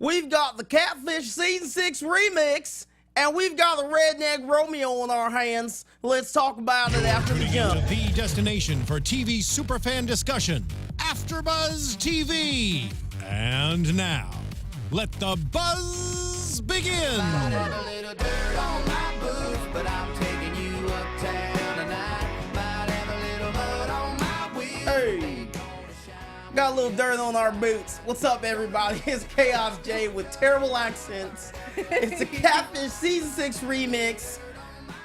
We've got the Catfish Season 6 remix, and we've got the Redneck Romeo on our hands. Let's talk about it after the jump. The destination for TV superfan discussion, AfterBuzz TV. And now, let the buzz begin. Hey, got a little dirt on our boots. What's up, everybody? It's Chaos J with terrible accents. It's the Catfish Season 6 remix.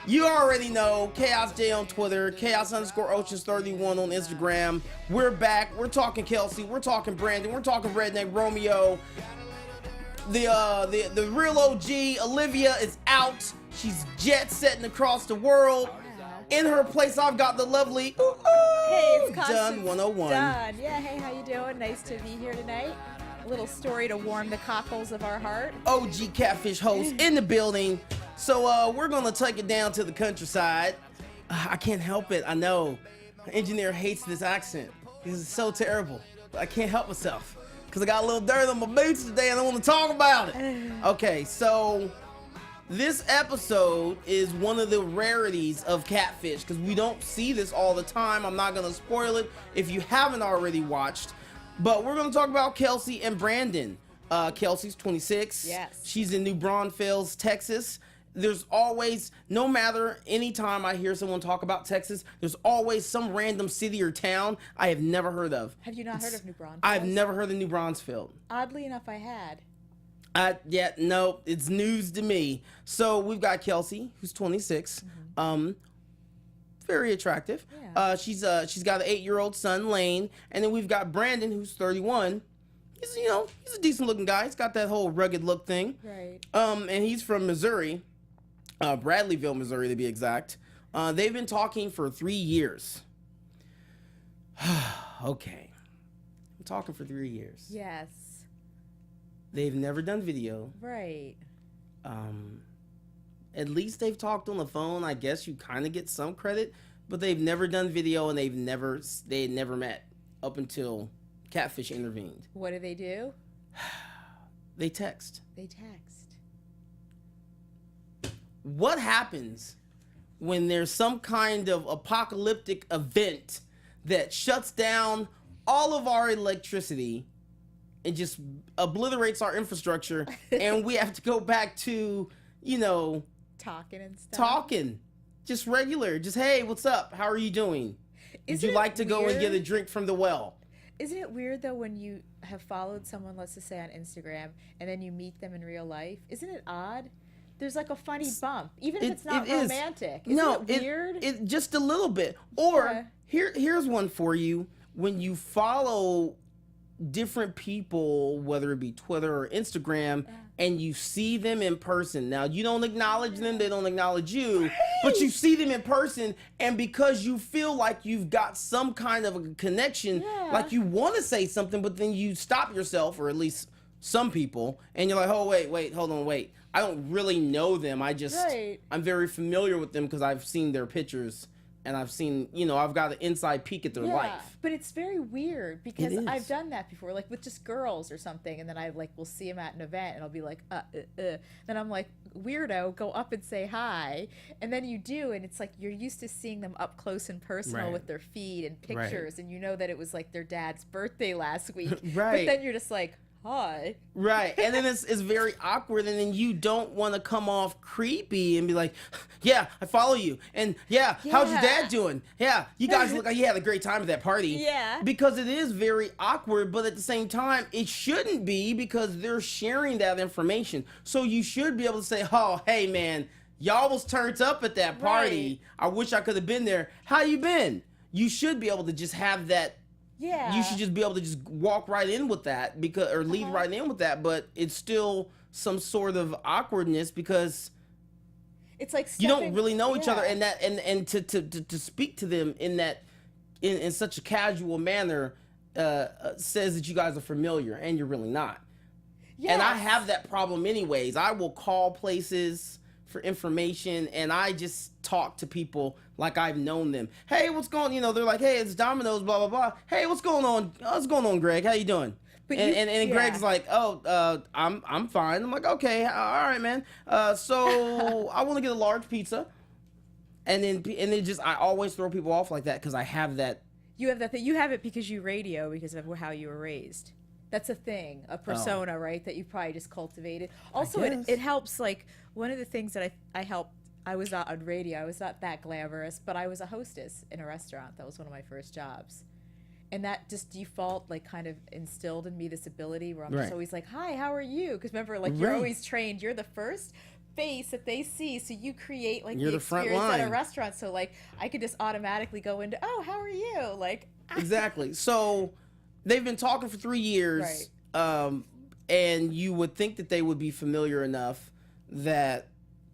You already know, Chaos J on Twitter, Chaos_Oceans31 on Instagram. We're back. We're talking Kelsey. We're talking Brandon. We're talking Redneck Romeo. The real OG, Olivia, is out. She's jet setting across the world. In her place, I've got the lovely Hey, it's Constance. Dunn 101. Dunn. Yeah, hey, how you doing? Nice to be here tonight. A little story to warm the cockles of our heart. OG Catfish host in the building. So we're gonna take it down to the countryside. I can't help it. I know. The engineer hates this accent. This is so terrible. But I can't help myself because I got a little dirt on my boots today and I want to talk about it. Okay, so this episode is one of the rarities of Catfish because we don't see this all the time. I'm not gonna spoil it if you haven't already watched, but we're gonna talk about Kelsey and Brandon. Kelsey's 26. Yes. She's in New Braunfels, Texas. There's always, no matter anytime I hear someone talk about Texas, there's always some random city or town I have never heard of. Have you not heard of New Braunfels? I've never heard of New Braunfels. Oddly enough, I had. Yeah, no, it's news to me. So we've got Kelsey, who's 26, very attractive. Yeah. She's got an 8-year-old son, Lane, and then we've got Brandon, who's 31. He's a decent looking guy. He's got that whole rugged look thing. Right. And he's from Missouri, Bradleyville, Missouri to be exact. They've been talking for 3 years. Okay, I'm talking for 3 years. Yes. They've never done video. Right. At least they've talked on the phone. I guess you kind of get some credit, but they've never done video and they had never met up until Catfish intervened. What do? They text. They text. What happens when there's some kind of apocalyptic event that shuts down all of our electricity and just obliterates our infrastructure and we have to go back to, Talking and stuff. talking. Just regular. Just, hey, what's up? How are you doing? Would you like to go and get a drink from the well? Isn't it weird, though, when you have followed someone, let's just say on Instagram, and then you meet them in real life? Isn't it odd? There's like a funny bump, even if it's not romantic. Isn't it weird? It just a little bit. Or here's one for you. When you follow different people, whether it be Twitter or Instagram, and you see them in person. Now, you don't acknowledge them, they don't acknowledge you, but you see them in person, and because you feel like you've got some kind of a connection, like you want to say something, but then you stop yourself, or at least some people, and you're like, oh, wait, hold on, wait. I don't really know them. I'm very familiar with them because I've seen their pictures and I've seen, I've got an inside peek at their life. But it's very weird because I've done that before, like with just girls or something, and then I will see them at an event and I'll be like, Then I'm like, weirdo, go up and say hi, and then you do, and it's like you're used to seeing them up close and personal with their feed and pictures, and you know that it was like their dad's birthday last week, but then you're just like, hi. Right. And then it's very awkward, and then you don't want to come off creepy and be like, yeah, I follow you. And how's your dad doing? Yeah, you guys look like you had a great time at that party. Yeah. Because it is very awkward, but at the same time, it shouldn't be because they're sharing that information. So you should be able to say, oh, hey, man, y'all was turned up at that party. Right. I wish I could have been there. How you been? You should be able to just have that. Yeah. You should just be able to just walk right in with that or lead right in with that, but it's still some sort of awkwardness because it's like you don't really know each other, and that and to speak to them in such a casual manner says that you guys are familiar and you're really not. Yes. And I have that problem anyways. I will call places for information and I just talk to people like I've known them. Hey, what's going on? They're like, hey, it's Domino's, blah, blah, blah. Hey, what's going on? What's going on, Greg? How you doing? And Greg's like, oh, I'm fine. I'm like, okay, all right, man. So I want to get a large pizza, and then just I always throw people off like that because I have that. You have that thing. You have it because you radio because of how you were raised. That's a thing, a persona, right? That you probably just cultivated. Also, it helps. Like one of the things that I helped. I was not on radio. I was not that glamorous, but I was a hostess in a restaurant. That was one of my first jobs. And that just default, like, kind of instilled in me this ability where I'm just always like, hi, how are you? Because remember, like, you're always trained. You're the first face that they see. So you create, like, the experience at a restaurant. So, like, I could just automatically go into, oh, how are you? Like, exactly. So they've been talking for 3 years. And you would think that they would be familiar enough that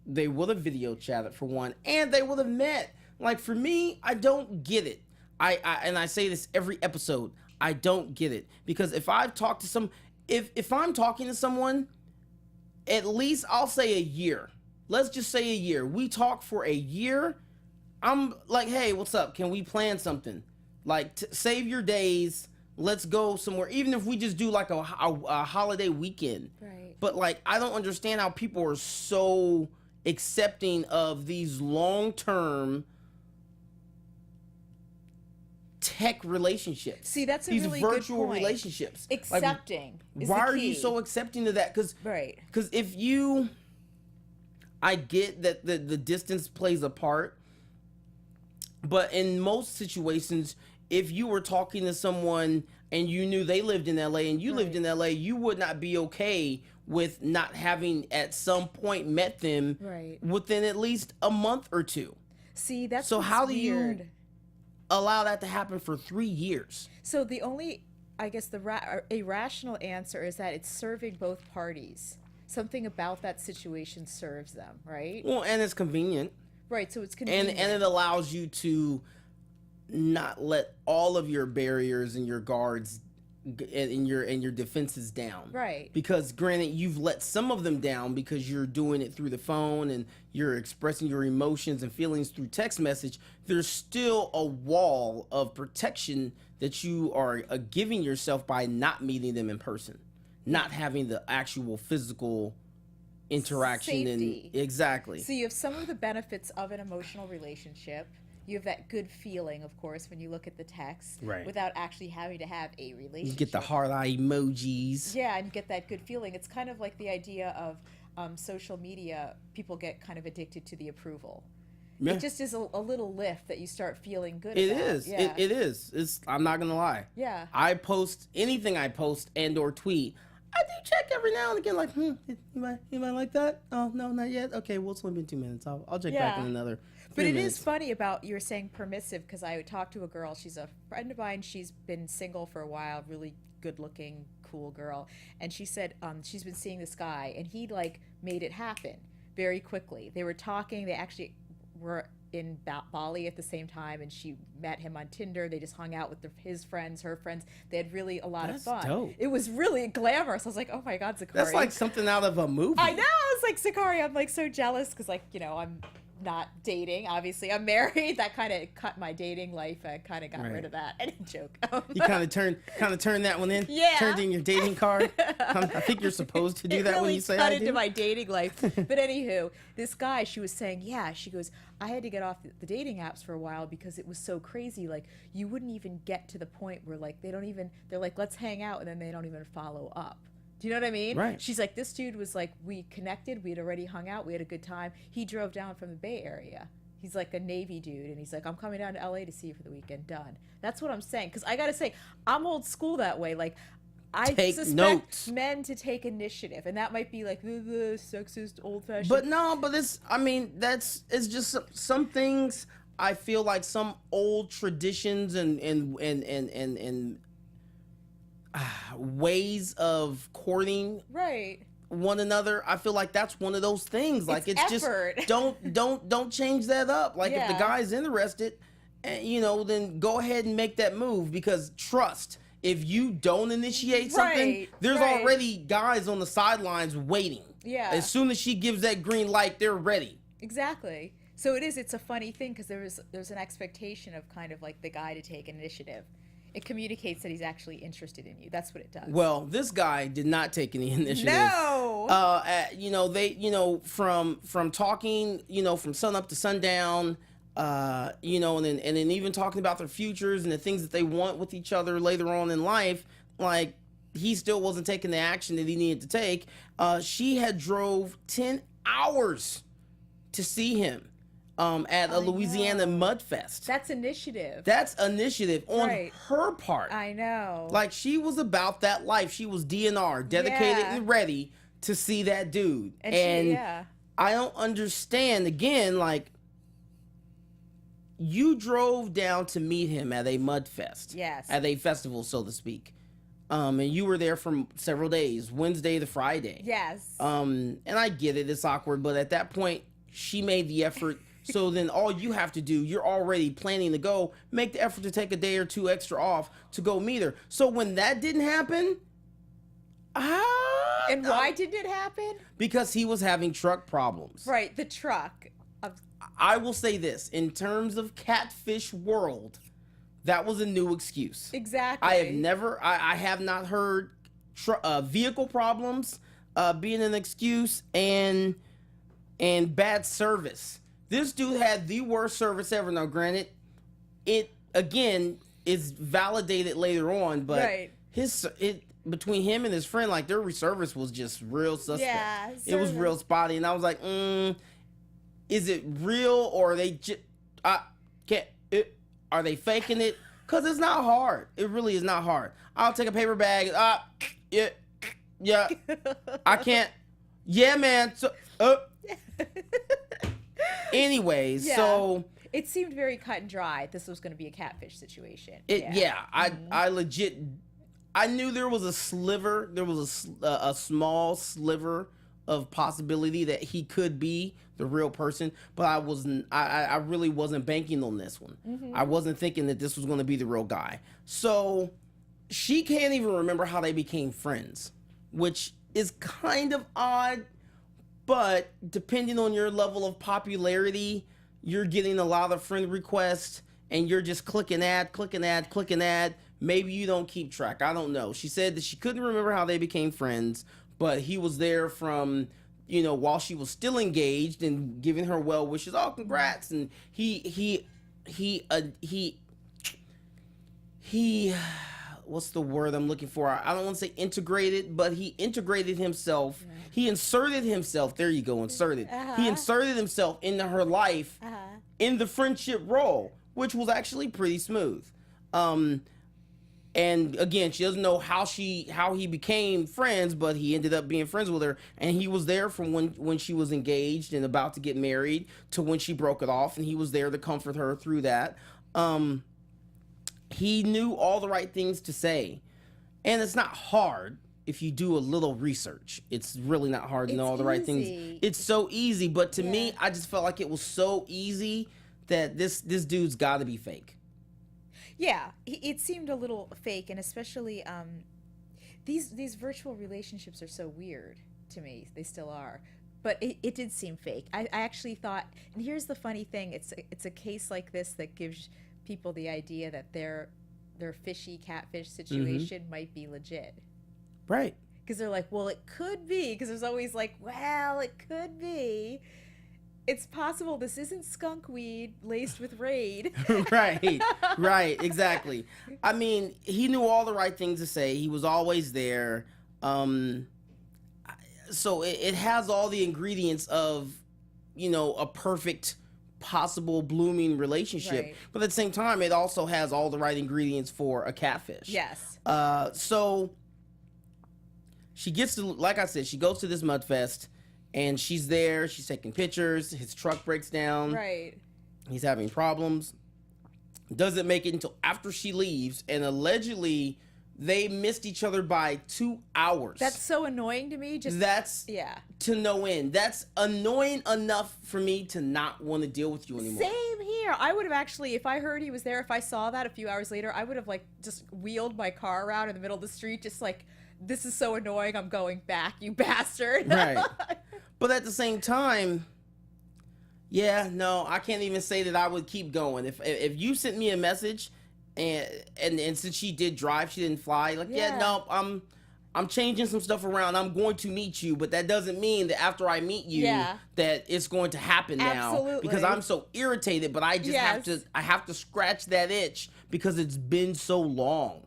they would have video chatted for one, and they would have met. Like for me, I don't get it. I say this every episode. I don't get it because if I've talked to if I'm talking to someone, at least I'll say a year. Let's just say a year. We talk for a year. I'm like, hey, what's up? Can we plan something? Like, save your days. Let's go somewhere. Even if we just do like a holiday weekend. Right. But like, I don't understand how people are so accepting of these long-term tech relationships. See, that's a these really virtual good point. Relationships. Accepting. Like, why are you so accepting of that? Because if you, I get that the distance plays a part, but in most situations, if you were talking to someone and you knew they lived in LA and you lived in LA, you would not be okay with not having at some point met them within at least a month or two. See, that's so how do weird. You allow that to happen for 3 years? So the only, I guess, a rational answer is that it's serving both parties. Something about that situation serves them, right? Well, and it's convenient. Right, so it's convenient. And it allows you to not let all of your barriers and your guards and your defenses down. Right. Because granted, you've let some of them down because you're doing it through the phone and you're expressing your emotions and feelings through text message. There's still a wall of protection that you are giving yourself by not meeting them in person, not having the actual physical interaction. Safety. And exactly. So you have some of the benefits of an emotional relationship. You have that good feeling, of course, when you look at the text, without actually having to have a relationship. You get the heart eye emojis. Yeah, and you get that good feeling. It's kind of like the idea of social media. People get kind of addicted to the approval. Yeah. It just is a little lift that you start feeling good about. It is. Yeah. It is. I'm not going to lie. Yeah. I post anything I post and or tweet. I do check every now and again, like, you might like that? Oh, no, not yet? Okay, we'll swim in 2 minutes. I'll check back in another But it minutes. is funny about you were saying permissive, because I talked to a girl. She's a friend of mine. She's been single for a while, really good-looking, cool girl. And she said she's been seeing this guy, and he, like, made it happen very quickly. They were talking. They actually were in Bali at the same time, and she met him on Tinder. They just hung out with his friends, her friends. They had really a lot of fun. Dope. It was really glamorous. I was like, oh my God, Zachary. That's like something out of a movie. I know. I was like, Zachary, I'm like so jealous because, like, you know, I'm not dating. Obviously, I'm married. That kind of cut my dating life. I kind of got rid of that. I didn't joke. You kind of turned that one in. Yeah. Turned in your dating card. I think you're supposed to do that really when you say cut I into do. my dating life. But anywho, this guy, she was saying, she goes, I had to get off the dating apps for a while because it was so crazy. Like, you wouldn't even get to the point where, like, they're like, let's hang out, and then they don't even follow up. Do you know what I mean? Right. She's like, this dude was like, we connected, we had already hung out, we had a good time. He drove down from the Bay Area. He's like a Navy dude, and he's like, I'm coming down to LA to see you for the weekend. Done. That's what I'm saying. Because I got to say, I'm old school that way. Like, I suspect notes. men to take initiative, and that might be like the sexist, old-fashioned. But no, it's just some things. I feel like some old traditions and ways of courting one another. I feel like that's one of those things. Like it's effort. Just don't change that up. Like if the guy's interested, then go ahead and make that move, because trust. If you don't initiate something, there's already guys on the sidelines waiting. Yeah. As soon as she gives that green light, they're ready. Exactly. So it's a funny thing, because there's an expectation of kind of like the guy to take initiative. It communicates that he's actually interested in you. That's what it does. Well, this guy did not take any initiative. No. You know, they, you know, from talking, you know, from sun up to sundown, you know, and then even talking about their futures and the things that they want with each other later on in life, like, he still wasn't taking the action that he needed to take. She had drove 10 hours to see him at a Louisiana mudfest. That's initiative. That's initiative on her part. I know. Like, she was about that life. She was DNR, dedicated and ready to see that dude. And I don't understand, again, like, you drove down to meet him at a mudfest. Yes. At a festival, so to speak. And you were there for several days, Wednesday to Friday. Yes. And I get it, it's awkward, but at that point, she made the effort. So then all you have to do, you're already planning to go, make the effort to take a day or two extra off to go meet her. So when that didn't happen, and why didn't it happen? Because he was having truck problems. Right, the truck. I will say this, in terms of catfish world, that was a new excuse. Exactly. I have not heard vehicle problems being an excuse, and bad service. This dude had the worst service ever. Now, granted, it again is validated later on, but between him and his friend, like, their service was just real suspect. Yeah, it was real spotty, and I was like, is it real, or are they just are they faking it? Because it's not hard. It really is not hard. I'll take a paper bag. Yeah. I can't. Yeah, man. So, anyways, so it seemed very cut and dry. This was going to be a catfish situation. I legit. I knew there was a sliver. There was a small sliver of possibility that he could be the real person, but I really wasn't banking on this one. I wasn't thinking that this was going to be the real guy. So she can't even remember how they became friends, which is kind of odd, but depending on your level of popularity, you're getting a lot of friend requests and you're just clicking ad. Maybe you don't keep track. I don't know. She said that she couldn't remember how they became friends, but he was there from, you know, while she was still engaged and giving her well wishes. Oh, congrats. And he what's the word I'm looking for? I don't want to say integrated, but he integrated himself. He inserted himself. There you go, inserted. He inserted himself into her life in the friendship role, which was actually pretty smooth. And again, she doesn't know how he became friends, but he ended up being friends with her, and he was there from when she was engaged and about to get married to when she broke it off, and he was there to comfort her through that. He knew all the right things to say, and it's not hard if you do a little research. It's really not hard to know all the right things. It's so easy, but to me, I just felt like it was so easy that this dude's got to be fake. Yeah, it seemed a little fake, and especially these virtual relationships are so weird to me. They still are, but it did seem fake. I actually thought, and here's the funny thing: it's a case like this that gives people the idea that their fishy catfish situation might be legit, right? Because they're like, well, it could be. Because there's always like, well, it could be. It's possible this isn't skunk weed laced with Raid. right, exactly. I mean, he knew all the right things to say. He was always there. So it has all the ingredients of, you know, a perfect possible blooming relationship. Right. But at the same time, it also has all the right ingredients for a catfish. Yes. So she gets to, like I said, she goes to this mudfest. And she's there, she's taking pictures, his truck breaks down. Right. He's having problems. Doesn't make it until after she leaves, and allegedly they missed each other by 2 hours. That's so annoying to me. That's to no end. That's annoying enough for me to not want to deal with you anymore. Same here. I would have actually, if I heard he was there, if I saw that a few hours later, I would have like just wheeled my car around in the middle of the street, just like, this is so annoying, I'm going back, you bastard. Right. But at the same time, I can't even say that I would keep going. If you sent me a message and since she did drive, she didn't fly. Like, yeah, no, I'm changing some stuff around. I'm going to meet you, but that doesn't mean that after I meet you that it's going to happen now, because I'm so irritated. But I just have to scratch that itch because it's been so long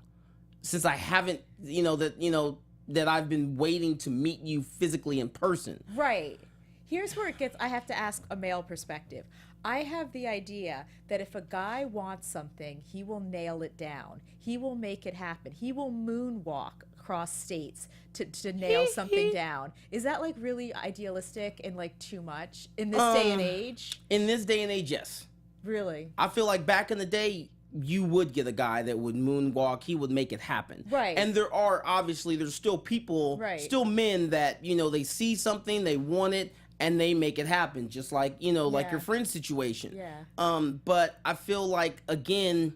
since I haven't, that I've been waiting to meet you physically in person. Right. Here's where I have to ask a male perspective. I have the idea that if a guy wants something, he will nail it down. He will make it happen. He will moonwalk across states to nail something down. Is that like really idealistic and like too much in this day and age? In this day and age, yes. Really? I feel like back in the day, you would get a guy that would moonwalk. He would make it happen. Right. And there's still people, still men that, they see something, they want it, and they make it happen, just like, like your friend's situation. Yeah. But I feel like, again,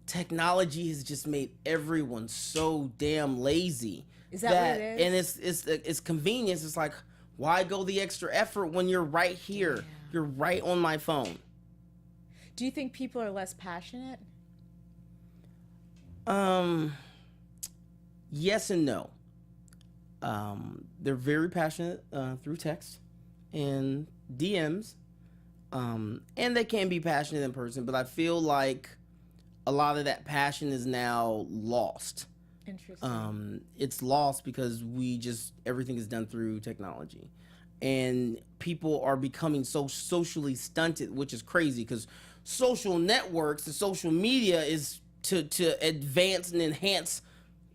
technology has just made everyone so damn lazy. Is that what it is? And it's convenience. It's like, why go the extra effort when you're right here? Yeah. You're right on my phone. Do you think people are less passionate? Yes and no. They're very passionate through text and DMs, and they can be passionate in person, but I feel like a lot of that passion is now lost. Interesting. It's lost because everything is done through technology, and people are becoming so socially stunted, which is crazy because social networks and social media is to advance and enhance,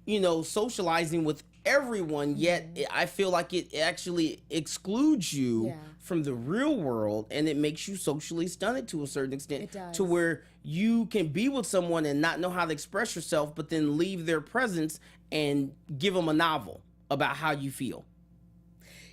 socializing with everyone, yet I feel like it actually excludes you from the real world, and it makes you socially stunted to a certain extent. It does. To where you can be with someone and not know how to express yourself, but then leave their presence and give them a novel about how you feel.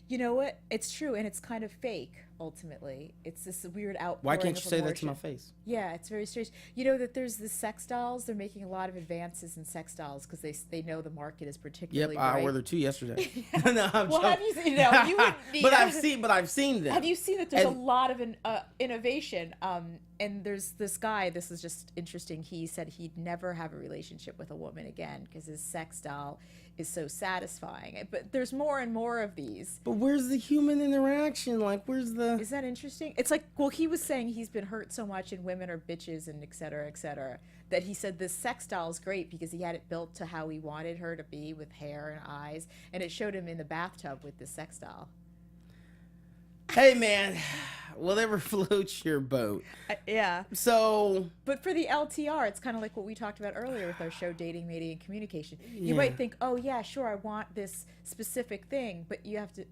You know what? It's true, and it's kind of fake, ultimately. It's this weird outpouring. Why can't you say that to my face? Yeah, it's very strange. You know that there's the sex dolls. They're making a lot of advances in sex dolls because they know the market is particularly I ordered 2 yesterday. No, I'm well, joking. have you seen, you wouldn't need but I've seen them. Have you seen that there's a lot of innovation? And there's this guy, this is just interesting, he said he'd never have a relationship with a woman again because his sex doll is so satisfying. But there's more and more of these. But where's the human interaction? Like, where's the... Is that interesting? It's like, well, he was saying he's been hurt so much and women are bitches and et cetera, that he said this sex doll is great because he had it built to how he wanted her to be, with hair and eyes, and it showed him in the bathtub with this sex doll. Hey, man, whatever floats your boat. Yeah. So... But for the LTR, it's kind of like what we talked about earlier with our show, Dating, Mating, and Communication. You might think, oh, yeah, sure, I want this specific thing, but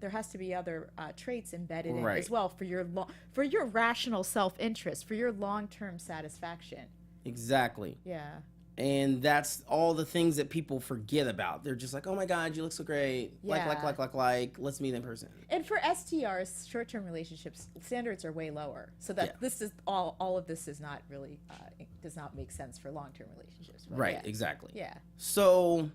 there has to be other traits embedded in it as well for your rational self-interest, for your long-term satisfaction. Exactly. Yeah. And that's all the things that people forget about. They're just like, oh my God, you look so great. Yeah. Like, let's meet in person. And for STRs, short-term relationships, standards are way lower. So that this is all of this is not really, does not make sense for long-term relationships. Right, exactly. Yeah. So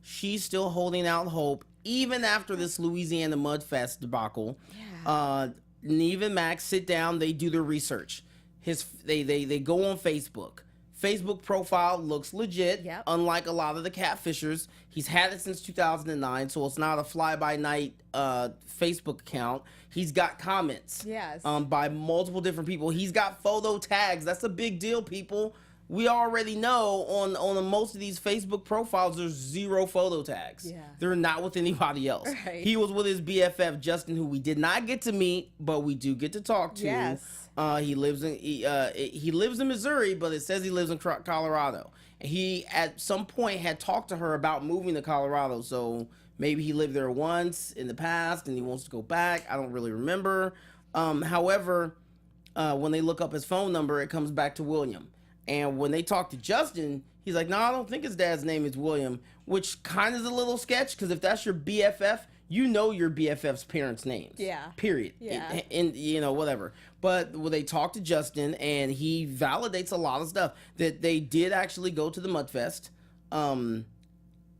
she's still holding out hope, even after this Louisiana Mudfest debacle. Yeah. Nev and Max sit down, they do their research. They go on Facebook. Facebook profile looks legit, unlike a lot of the catfishers. He's had it since 2009, so it's not a fly-by-night Facebook account. He's got comments by multiple different people. He's got photo tags. That's a big deal, people. We already know on most of these Facebook profiles, there's 0 photo tags. Yeah. They're not with anybody else. Right. He was with his BFF, Justin, who we did not get to meet, but we do get to talk to. Yes. He lives in Missouri, but it says he lives in Colorado. And he at some point had talked to her about moving to Colorado, so maybe he lived there once in the past and he wants to go back. I don't really remember. However, when they look up his phone number, it comes back to William. And when they talk to Justin, he's like, no, I don't think his dad's name is William, which kind of is a little sketch, because if that's your BFF, you know your BFF's parents' names. Yeah. Period. Yeah. And whatever. But when they talk to Justin, and he validates a lot of stuff, that they did actually go to the Mudfest.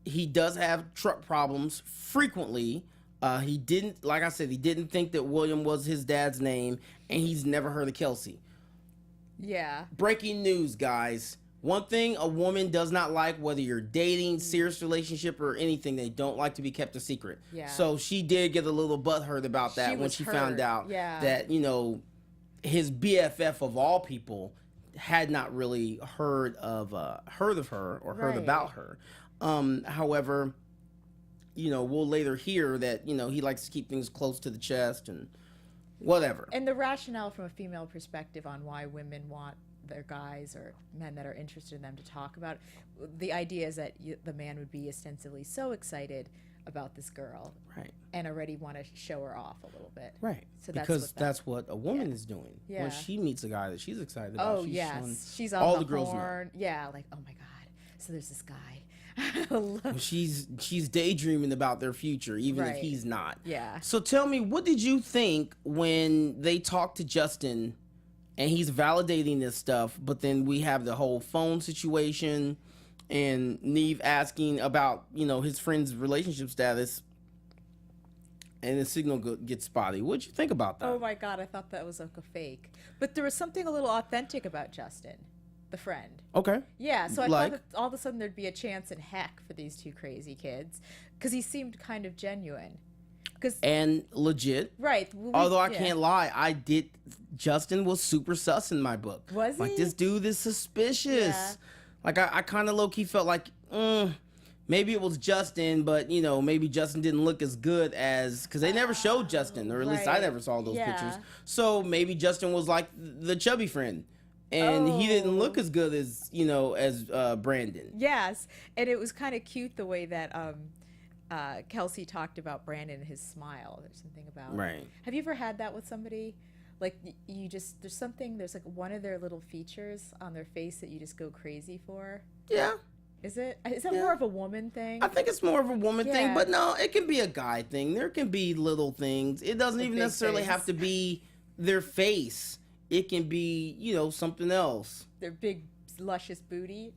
He does have truck problems frequently. He didn't, like I said, he didn't think that William was his dad's name, and he's never heard of Kelsie. Yeah. Breaking news, guys. One thing a woman does not like, whether you're dating, serious relationship, or anything, they don't like to be kept a secret. Yeah. So she did get a little butthurt about that when she found out that, you know, his BFF of all people had not really heard of her or heard about her. However, you know, we'll later hear that, you know, he likes to keep things close to the chest and whatever. And the rationale from a female perspective on why women want their guys or men that are interested in them to talk about, the idea is that the man would be ostensibly so excited about this girl, right, and already want to show her off a little bit, right? So that's what a woman is doing when she meets a guy that she's excited about. Oh yes, she's on all the girls horn. Yeah, like, oh my god, so there's this guy. She's daydreaming about their future, even if he's not. Yeah. So tell me, what did you think when they talked to Justin and he's validating this stuff, but then we have the whole phone situation and Nev asking about, you know, his friend's relationship status, and the signal gets spotty. What'd you think about that? Oh my god, I thought that was like a fake. But there was something a little authentic about Justin, the friend. Okay. Yeah, so I thought that all of a sudden there'd be a chance in heck for these two crazy kids, because he seemed kind of genuine. And legit. Right. Although I can't lie, Justin was super sus in my book. Was he? Like, this dude is suspicious. Yeah. Like, I kind of low-key felt like, maybe it was Justin, but, you know, maybe Justin didn't look as good as, because they never showed Justin, or at least I never saw those pictures. So maybe Justin was like the chubby friend, and he didn't look as good as, you know, as Brandon. Yes, and it was kind of cute the way that Kelsie talked about Brandon and his smile. There's something about right. Have you ever had that with somebody? Like, you just, there's like one of their little features on their face that you just go crazy for? Yeah. Is that more of a woman thing? I think it's more of a woman thing, but no, it can be a guy thing. There can be little things. It doesn't even necessarily have to be their face. It can be, you know, something else. Their big, luscious booty.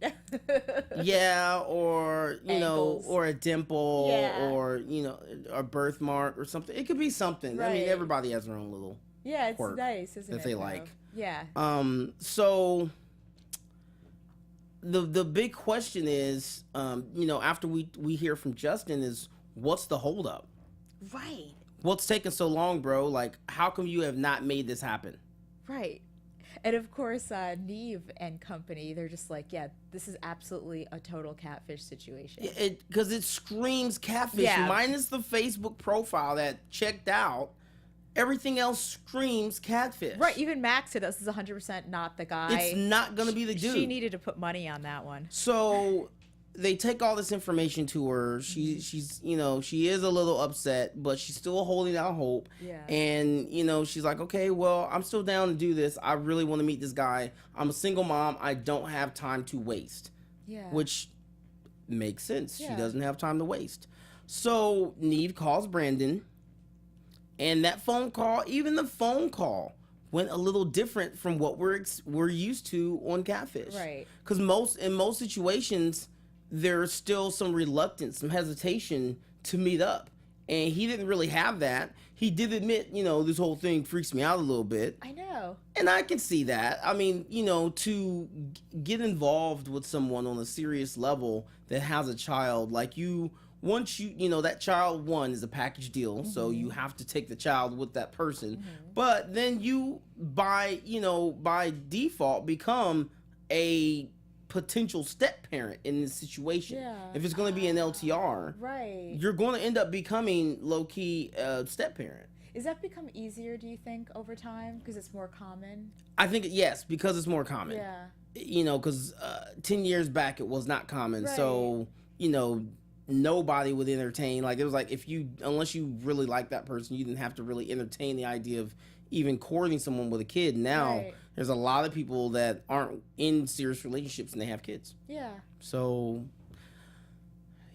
Yeah, or, you know, or a dimple, or, you know, a birthmark or something. It could be something. Right. I mean, everybody has their own little it's nice, isn't it? That they like. Yeah. So the big question is, you know, after we hear from Justin, is what's the holdup? Right. What's taking so long, bro? Like, how come you have not made this happen? Right. And of course, Nev and company, they're just like, yeah, this is absolutely a total catfish situation. Because it screams catfish, minus the Facebook profile that checked out. Everything else screams catfish. Right, even Max said this is 100% not the guy. It's not going to be the dude. She needed to put money on that one. So they take all this information to her. She's, you know, she is a little upset, but she's still holding out hope. Yeah. And, you know, she's like, okay, well, I'm still down to do this. I really want to meet this guy. I'm a single mom. I don't have time to waste. Yeah. Which makes sense. Yeah. She doesn't have time to waste. So Nev calls Brandon. And that phone call, even the phone call, went a little different from what we're used to on Catfish. Right. Because in most situations, there's still some reluctance, some hesitation to meet up. And he didn't really have that. He did admit, you know, this whole thing freaks me out a little bit. I know. And I can see that. I mean, you know, to get involved with someone on a serious level that has a child, like once you know, that child, one, is a package deal, so you have to take the child with that person. But then you, by default, become a potential step parent in this situation. Yeah. If it's going to be an LTR, right, you're going to end up becoming low-key step parent. Is that become easier, do you think, over time, because it's more common? I think, yes, because it's more common. Yeah. You know, because 10 years back, it was not common. Right. So, you know, nobody would entertain, like, it was like, unless you really like that person, you didn't have to really entertain the idea of even courting someone with a kid. Now there's a lot of people that aren't in serious relationships and they have kids. Yeah. So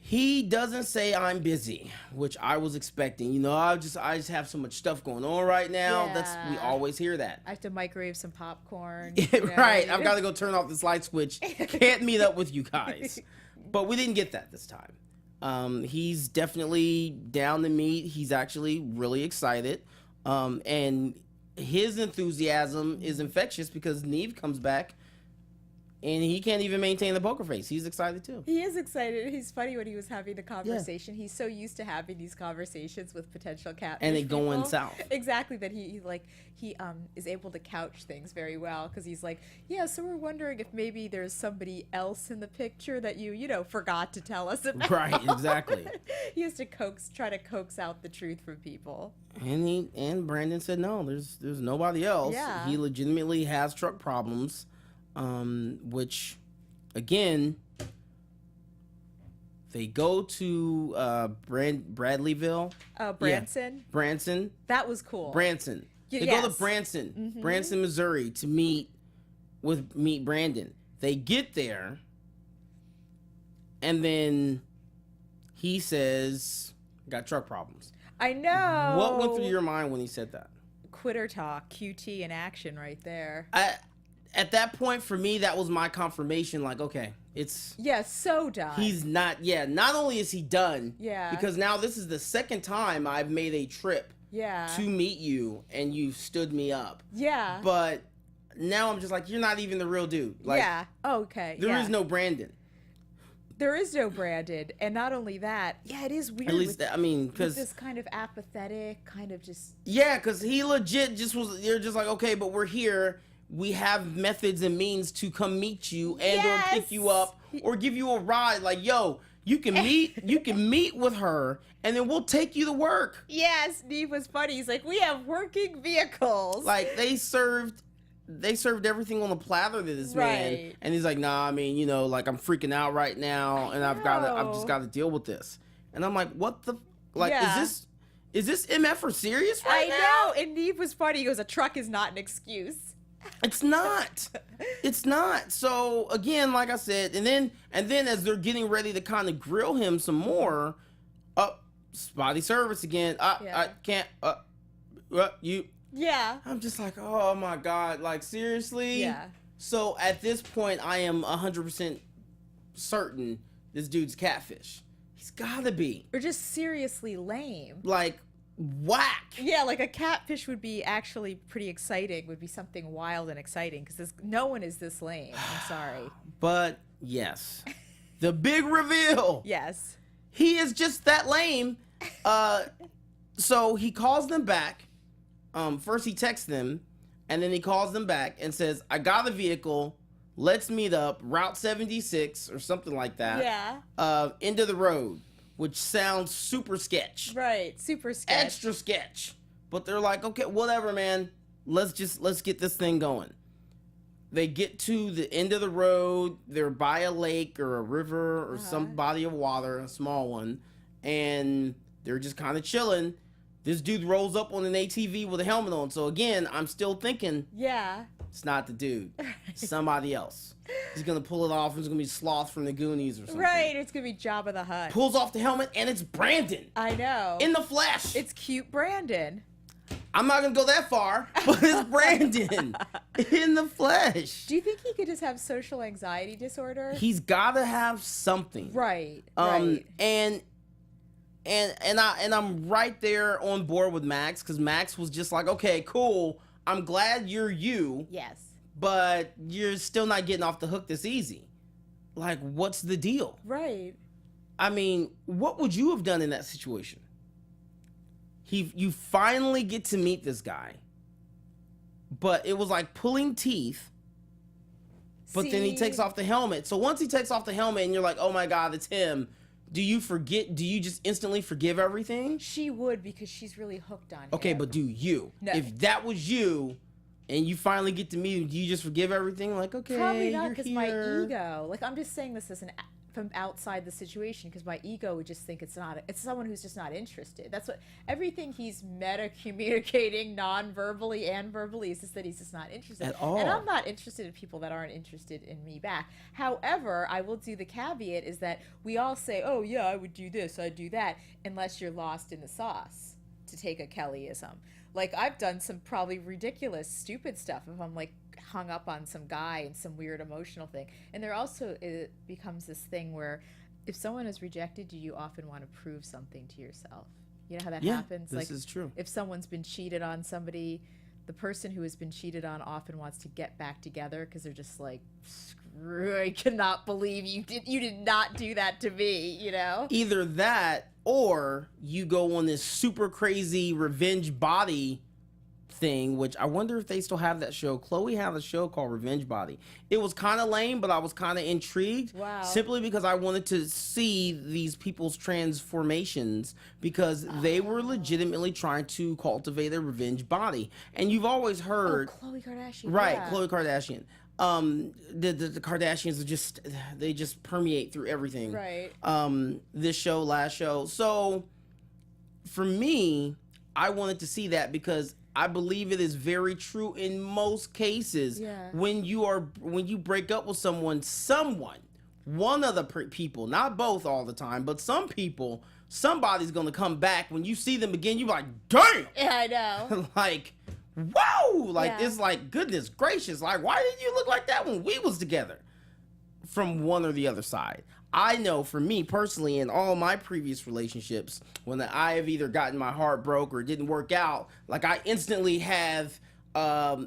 he doesn't say I'm busy, which I was expecting. You know, I just have so much stuff going on right now. Yeah. We always hear that. I have to microwave some popcorn. Right. I've got to go turn off this light switch. Can't meet up with you guys. But we didn't get that this time. He's definitely down to meet. He's actually really excited. And his enthusiasm is infectious because Nev comes back And he can't even maintain the poker face. He's excited too. He is excited. He's funny when he was having the conversation. Yeah. He's so used to having these conversations with potential catfish and it people. Going south. Exactly, that he is able to couch things very well, because he's like, yeah, so we're wondering if maybe there's somebody else in the picture that you forgot to tell us about. Right, exactly. He has to try to coax out the truth from people. And Brandon said no, there's nobody else. Yeah. He legitimately has truck problems. Which, again, they go to Bradleyville. Oh, Branson? Yeah. Branson. That was cool. Branson. They go to Branson, Branson, Missouri, to meet Brandon. They get there, and he says, got truck problems. I know. What went through your mind when he said that? Quitter talk, QT in action right there. At that point, for me, that was my confirmation. Like, okay, it's... Yeah, so done. He's not... Yeah, not only is he done... Yeah. Because now this is the second time I've made a trip... Yeah. To meet you, and you stood me up. Yeah. But now I'm just like, you're not even the real dude. Like, yeah. Okay. There is no Brandon. There is no Brandon. And not only that, yeah, it is weird. At least, because... this kind of apathetic, kind of just... Yeah, because he legit just was... You're just like, okay, but we're here... We have methods and means to come meet you and or pick you up or give you a ride. Like, yo, you can meet with her and then we'll take you to work. Yes, Nev was funny. He's like, we have working vehicles. Like they served everything on the platter to this man. And he's like, nah, I mean, like I'm freaking out right now and I've just got to deal with this. And I'm like, what the, like, is this MF or serious right now? I know. And Nev was funny. He goes, a truck is not an excuse. It's not. It's not. So again, like I said, and then as they're getting ready to kind of grill him some more, spotty service again. I can't. You. Yeah. I'm just like, oh my god, like seriously. Yeah. So at this point, I am 100% certain this dude's catfish. He's gotta be. Or just seriously lame. Like. Whack. Yeah, like a catfish would be actually pretty exciting, would be something wild and exciting, because no one is this lame. I'm sorry. But yes, the big reveal. Yes. He is just that lame. So he calls them back. First he texts them, and then he calls them back and says, I got a vehicle. Let's meet up. Route 76 or something like that. Yeah. End of the road. Which sounds super sketch. Right, super sketch. Extra sketch. But they're like, okay, whatever, man. Let's get this thing going. They get to the end of the road. They're by a lake or a river or some body of water, a small one. And they're just kind of chilling. This dude rolls up on an ATV with a helmet on. So again, I'm still thinking, it's not the dude. It's somebody else. He's going to pull it off. It's going to be Sloth from the Goonies or something. Right, it's going to be Jabba the Hutt. Pulls off the helmet, and it's Brandon. I know. In the flesh. It's cute Brandon. I'm not going to go that far, but it's Brandon. In the flesh. Do you think he could just have social anxiety disorder? He's got to have something. Right, right. And I'm right there on board with Max, because Max was just like, okay, cool. I'm glad you're you. Yes. But you're still not getting off the hook this easy. Like, what's the deal? Right. I mean, what would you have done in that situation? You finally get to meet this guy, but it was like pulling teeth. But then he takes off the helmet. So once he takes off the helmet and you're like, oh my God, it's him. Do you just instantly forgive everything? She would, because she's really hooked on him. Okay, but do you? No. If that was you and you finally get to meet him, do you just forgive everything? Like, okay, probably not, because my here. ego. Like, I'm just saying this as from outside the situation, because my ego would just think it's someone who's just not interested. That's what everything he's meta communicating non-verbally and verbally is, just that he's just not interested at all. And I'm not interested in people that aren't interested in me back. However, I will do the caveat is that we all say, oh yeah, I would do this, I'd do that, unless you're lost in the sauce, to take a Kellyism. Like, I've done some probably ridiculous, stupid stuff if I'm like hung up on some guy and some weird emotional thing. And there also, it becomes this thing where if someone has rejected you, you often want to prove something to yourself. You know how that happens? This is true. If someone's been cheated on somebody, the person who has been cheated on often wants to get back together because they're just like, screw, I cannot believe you did not do that to me, you know? Either that, or you go on this super crazy revenge body thing, which I wonder if they still have that show. Chloe had a show called Revenge Body. It was kind of lame, but I was kind of intrigued. Wow. Simply because I wanted to see these people's transformations, because they were legitimately trying to cultivate a revenge body. And you've always heard... Khloe Kardashian. Right, Yeah. Khloe Kardashian. The Kardashians are they just permeate through everything. Right. This show, last show. So for me, I wanted to see that because I believe it is very true in most cases. Yeah. When you break up with someone, one of the people, not both all the time, but some people, somebody's gonna come back. When you see them again, you're like, damn. Yeah, I know. Like, whoa! Like, Yeah. it's like, goodness gracious! Like, why didn't you look like that when we was together? From one or the other side. I know for me personally, in all my previous relationships, when I have either gotten my heart broke or it didn't work out, like I instantly have, I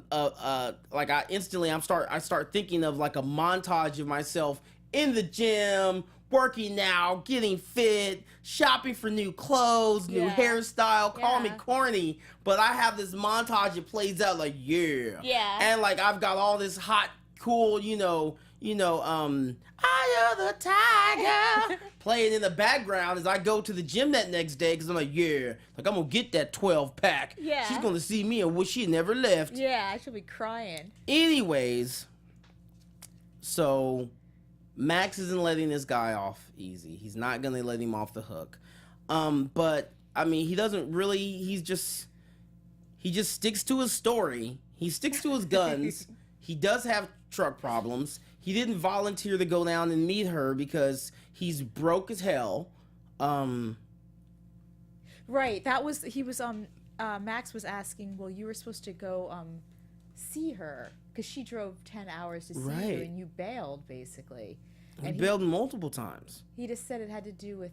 start thinking of like a montage of myself in the gym, working out, getting fit, shopping for new clothes, new Yeah. hairstyle. Call me Yeah. corny, but I have this montage. It plays out like, yeah, and like I've got all this hot, cool, Eye of the Tiger playing in the background as I go to the gym that next day, because I'm like, yeah, like I'm gonna get that 12 pack. Yeah. She's gonna see me and wish she never left. Yeah, I should be crying. Anyways, so Max isn't letting this guy off easy. He's not gonna let him off the hook. But I mean, he doesn't really. He just sticks to his story. He sticks to his guns. He does have truck problems. He didn't volunteer to go down and meet her because he's broke as hell. Right. Max was asking, well, you were supposed to go see her because she drove 10 hours to see you and you bailed, basically. He And bailed multiple times. he just said it had to do with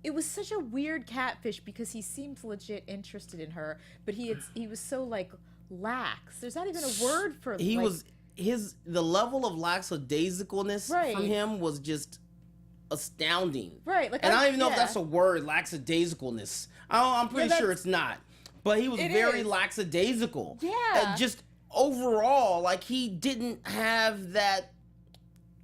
it was such a weird catfish because he seemed legit interested in her, but he was so like lax. There's not even a word for the level of lackadaisicalness Right. from him was just astounding. Right. Like, And I don't even know if that's a word, lackadaisicalness. I'm pretty sure it's not. But he was very is. lackadaisical. Yeah. Just overall, like he didn't have that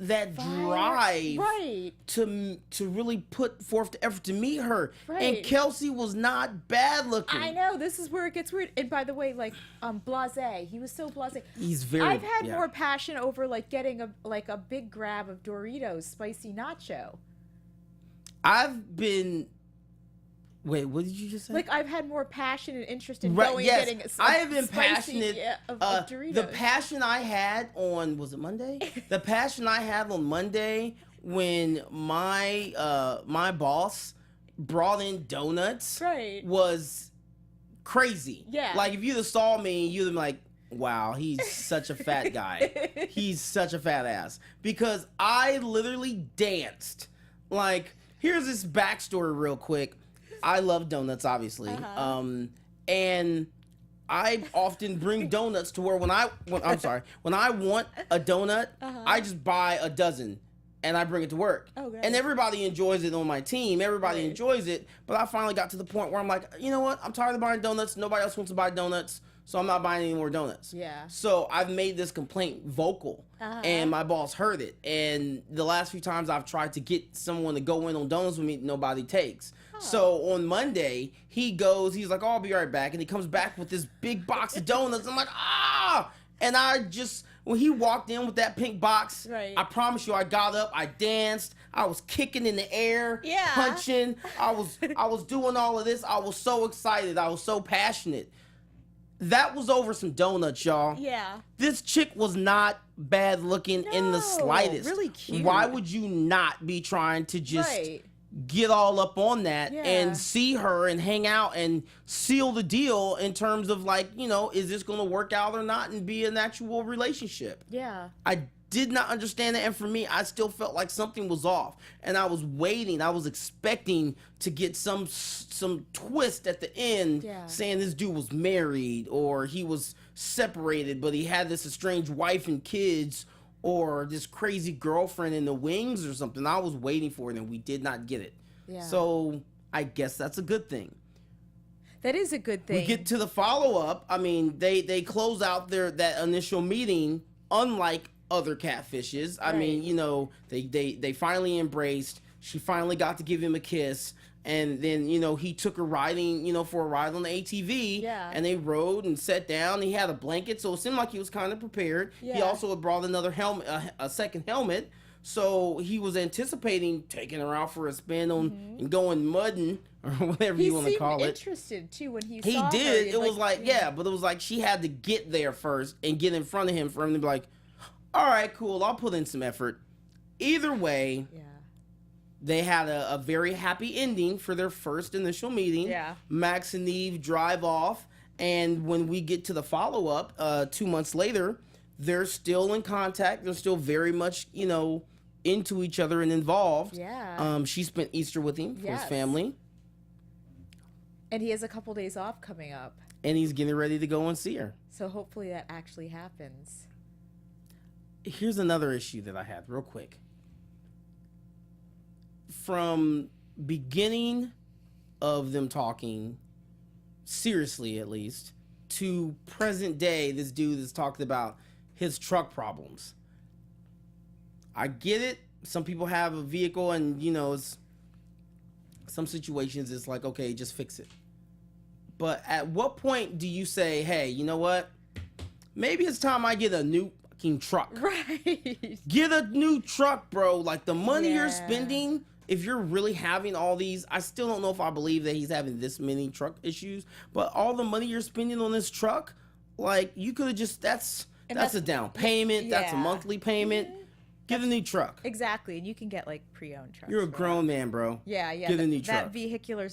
drive Right. to really put forth the effort to meet her. Right. And Kelsie was not bad looking. I know, this is where it gets weird. And by the way, like blasé, he was so blasé. He's very. I've had more passion over like getting a big grab of Doritos spicy nacho. I've been. Wait, what did you just say? Like I've had more passion and interest in going and getting. I have been spicy, passionate. of Doritos. The passion I had on Monday? The passion I had on Monday when my my boss brought in donuts was crazy. Yeah. Like if you'd have saw me, you'd have been like, wow, he's such a fat guy. He's such a fat ass. Because I literally danced. Like, here's this backstory real quick. I love donuts, obviously. And I often bring donuts to where when I want a donut, I just buy a dozen and I bring it to work. Oh, great. And everybody enjoys it on my team. Everybody enjoys it. But I finally got to the point where I'm like, you know what? I'm tired of buying donuts. Nobody else wants to buy donuts. So I'm not buying any more donuts. Yeah. So I've made this complaint vocal, and my boss heard it. And the last few times I've tried to get someone to go in on donuts with me, nobody takes. So on Monday, he's like, oh, I'll be right back. And he comes back with this big box of donuts. I'm like, ah! And when he walked in with that pink box, I promise you, I got up, I danced, I was kicking in the air, punching. I was doing all of this. I was so excited. I was so passionate. That was over some donuts, y'all. Yeah. This chick was not bad looking in the slightest. Really cute. Why would you not be trying to just get all up on that Yeah. and see her and hang out and seal the deal in terms of like, you know, is this going to work out or not and be an actual relationship? Yeah. I did not understand that, and for me, I still felt like something was off, and I was waiting. I was expecting to get some twist at the end, saying this dude was married or he was separated, but he had this estranged wife and kids, or this crazy girlfriend in the wings or something. I was waiting for it, and we did not get it. Yeah. So I guess that's a good thing. That is a good thing. We get to the follow-up. I mean, they close out that initial meeting, unlike other catfishes. I mean, you know, they finally embraced. She finally got to give him a kiss. And then, you know, he took her riding, you know, for a ride on the ATV. Yeah. And they rode and sat down. He had a blanket, so it seemed like he was kind of prepared. Yeah. He also had brought another helmet, a second helmet. So he was anticipating taking her out for a spin on and going mudding or whatever you want to call it. He seemed interested too when he saw He her. did. It was like, yeah, but it was like she had to get there first and get in front of him for him to be like, all right, cool, I'll put in some effort. Either way, they had a very happy ending for their first initial meeting. Yeah. Max and Nev drive off, and when we get to the follow-up 2 months later, they're still in contact. They're still very much, you know, into each other and involved. Yeah. She spent Easter with him for his family. And he has a couple days off coming up. And he's getting ready to go and see her. So hopefully that actually happens. Here's another issue that I had real quick. From beginning of them talking, seriously at least, to present day, this dude has talked about his truck problems. I get it. Some people have a vehicle and, you know, some situations it's like, okay, just fix it. But at what point do you say, hey, you know what? Maybe it's time I get a new fucking truck. Right. Get a new truck, bro. Like the money you're spending, if you're really having all these, I still don't know if I believe that he's having this many truck issues, but all the money you're spending on this truck, like you could have just, that's a down payment. That's a monthly payment. Get a new truck. Exactly. And you can get like pre-owned trucks. You're a grown man, bro. Yeah. Get a new truck. That vehicular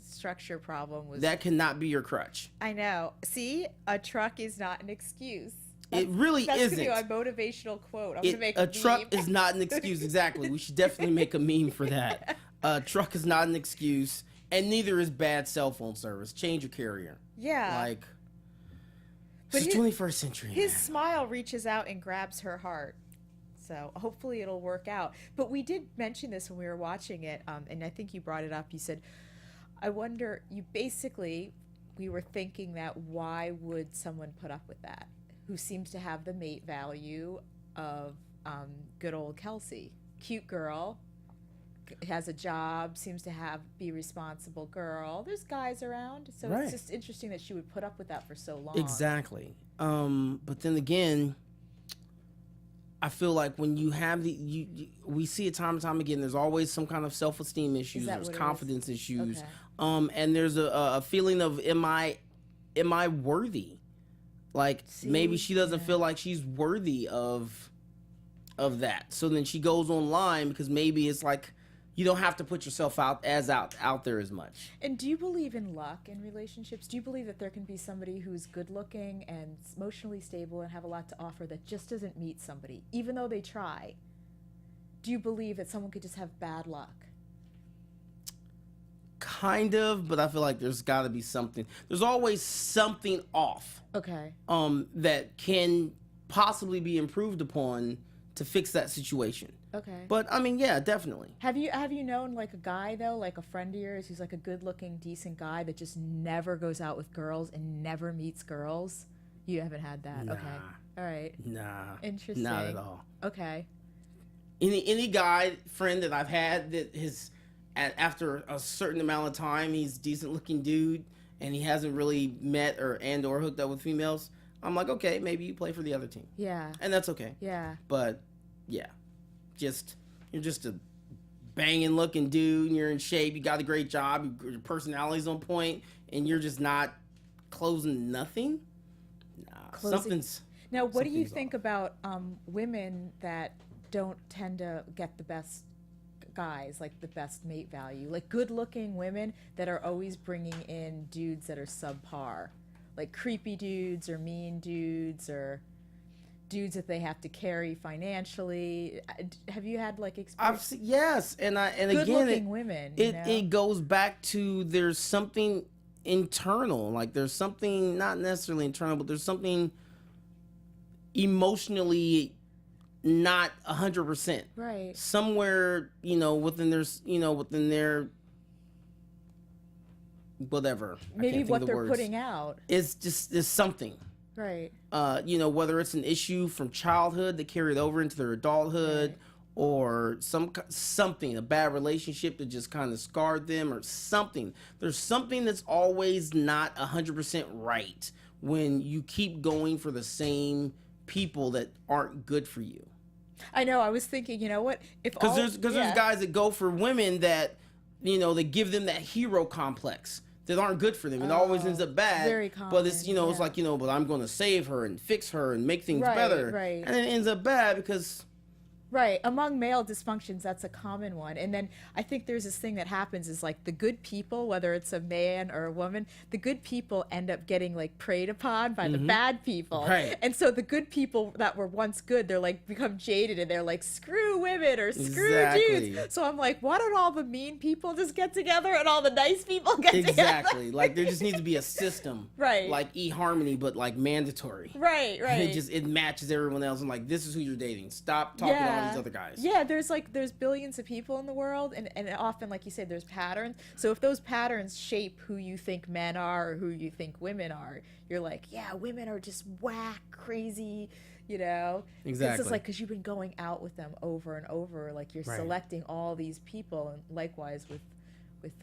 structure problem was... That cannot be your crutch. I know. See, a truck is not an excuse. It really that's isn't. That's going to be my motivational quote. I'm going to make a truck is not an excuse. Exactly. We should definitely make a meme for that. A truck is not an excuse, and neither is bad cell phone service. Change your carrier. Yeah. Like, it's the 21st century. His smile reaches out and grabs her heart. So hopefully it'll work out. But we did mention this when we were watching it, and I think you brought it up. You said, I wonder, we were thinking that why would someone put up with that? Who seems to have the mate value of good old Kelsie. Cute girl, has a job, seems to be responsible girl. There's guys around, so it's just interesting that she would put up with that for so long. Exactly. But then again, I feel like when you have we see it time and time again, there's always some kind of self-esteem issues, there's confidence issues. Okay. And there's a feeling of, am I worthy? Like, maybe she doesn't feel like she's worthy of that. So then she goes online because maybe it's like, you don't have to put yourself out there as much. And do you believe in luck in relationships? Do you believe that there can be somebody who's good looking and emotionally stable and have a lot to offer that just doesn't meet somebody, even though they try? Do you believe that someone could just have bad luck? Kind of, but I feel like there's got to be something. There's always something off. Okay. That can possibly be improved upon to fix that situation. Okay. But I mean, yeah, definitely. Have you known like a guy though, like a friend of yours who's like a good-looking, decent guy that just never goes out with girls and never meets girls? You haven't had that. Nah. Okay. All right. Nah. Interesting. Not at all. Okay. Any guy friend that I've had that after a certain amount of time, he's a decent-looking dude and he hasn't really met or hooked up with females, I'm like, okay, maybe you play for the other team. Yeah. And that's okay. Yeah. But yeah, you're just a banging looking dude and you're in shape, you got a great job, your personality's on point, and you're just not closing nothing. Nah, something's. Now, what do you think about women that don't tend to get the best guys, like the best mate value, like good-looking women that are always bringing in dudes that are subpar, like creepy dudes or mean dudes or dudes that they have to carry financially. Have you had like experience? Yes, and Good-looking women. It goes back to there's something internal, like there's something not necessarily internal, but there's something emotionally not 100%. Right. Somewhere, within their whatever. Maybe what they're putting out. It's something. Right. Whether it's an issue from childhood that carried over into their adulthood, right, or something, a bad relationship that just kind of scarred them, or something. There's something that's always not 100% right when you keep going for the same people that aren't good for you. I know. I was thinking, you know what? Because there's guys that go for women that, they give them that hero complex that aren't good for them. It always ends up bad. Very common. But it's, it's like, but I'm going to save her and fix her and make things better. Right. And it ends up bad because... Right. Among male dysfunctions, that's a common one. And then I think there's this thing that happens is like the good people, whether it's a man or a woman, the good people end up getting like preyed upon by the bad people. Right. And so the good people that were once good, they're like become jaded and they're like, screw women or screw dudes. So I'm like, why don't all the mean people just get together and all the nice people get together? Exactly. Like there just needs to be a system. Right. Like eHarmony, but like mandatory. Right. It matches everyone else and like, this is who you're dating. Stop talking to all these other guys. Yeah, there's billions of people in the world, and often, like you said, there's patterns. So if those patterns shape who you think men are or who you think women are, you're like, yeah, women are just whack, crazy, Exactly. It's like because you've been going out with them over and over, like you're selecting all these people, and likewise with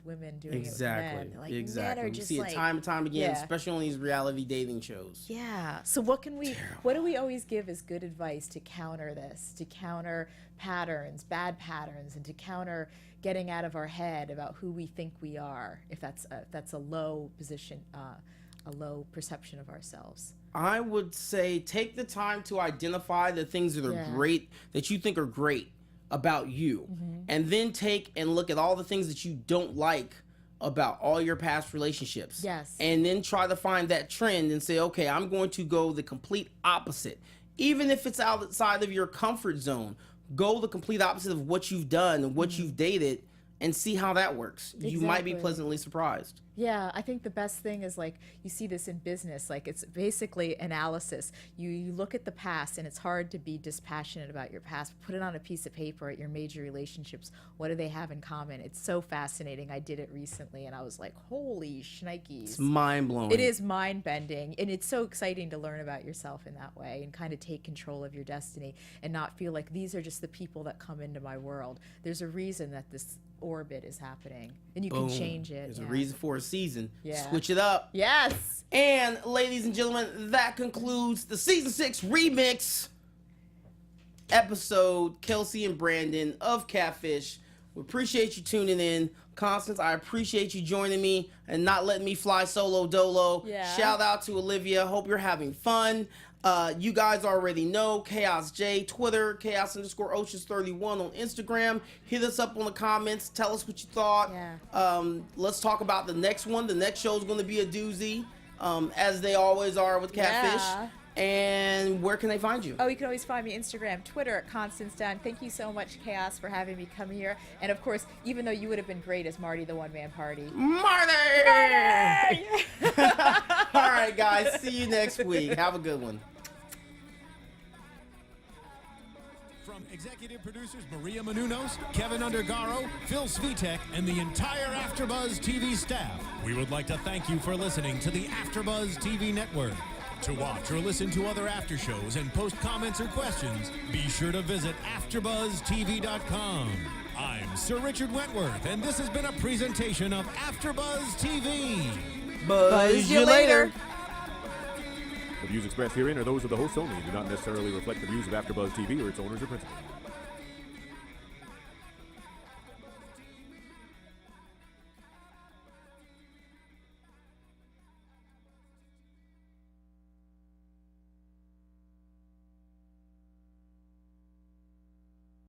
women doing it with men. Like, exactly. Men are we just see it time and time again, especially on these reality dating shows. Yeah. So what do we always give as good advice to counter this, to counter patterns, bad patterns, and to counter getting out of our head about who we think we are, if that's a low position, a low perception of ourselves? I would say take the time to identify the things that are great, that you think are great about you, and then take and look at all the things that you don't like about all your past relationships. Yes. And then try to find that trend and say, okay, I'm going to go the complete opposite. Even if it's outside of your comfort zone, go the complete opposite of what you've done and what you've dated and see how that works. Exactly. You might be pleasantly surprised. Yeah, I think the best thing is like you see this in business, like it's basically analysis. You look at the past, and it's hard to be dispassionate about your past. Put it on a piece of paper at your major relationships. What do they have in common? It's so fascinating. I did it recently, and I was like, holy shnikes. It's mind-blowing. It is mind-bending, and it's so exciting to learn about yourself in that way and kind of take control of your destiny and not feel like these are just the people that come into my world. There's a reason that this orbit is happening, and you can change it. There's a reason for a season. Yeah. Switch it up. Yes. And ladies and gentlemen, that concludes the season 6 remix episode, Kelsey and Brandon of Catfish. We appreciate you tuning in. Constance, I appreciate you joining me and not letting me fly solo dolo. Yeah. Shout out to Olivia. Hope you're having fun. You guys already know Chaos J, Twitter, Chaos_Oceans31 on Instagram. Hit us up on the comments. Tell us what you thought. Yeah. Let's talk about the next one. The next show is going to be a doozy, as they always are with Catfish. Yeah. And where can they find you? Oh, you can always find me Instagram, Twitter at Constance Dunn. Thank you so much, Chaos, for having me come here. And of course, even though you would have been great as Marty, the one-man party. Marty! All right, guys. See you next week. Have a good one. From executive producers Maria Menounos, Kevin Undergaro, Phil Svitek, and the entire AfterBuzz TV staff, we would like to thank you for listening to the AfterBuzz TV network. To watch or listen to other after shows and post comments or questions, be sure to visit AfterBuzzTV.com. I'm Sir Richard Wentworth, and this has been a presentation of AfterBuzz TV. Buzz you later. The views expressed herein are those of the hosts only and do not necessarily reflect the views of AfterBuzz TV or its owners or principals.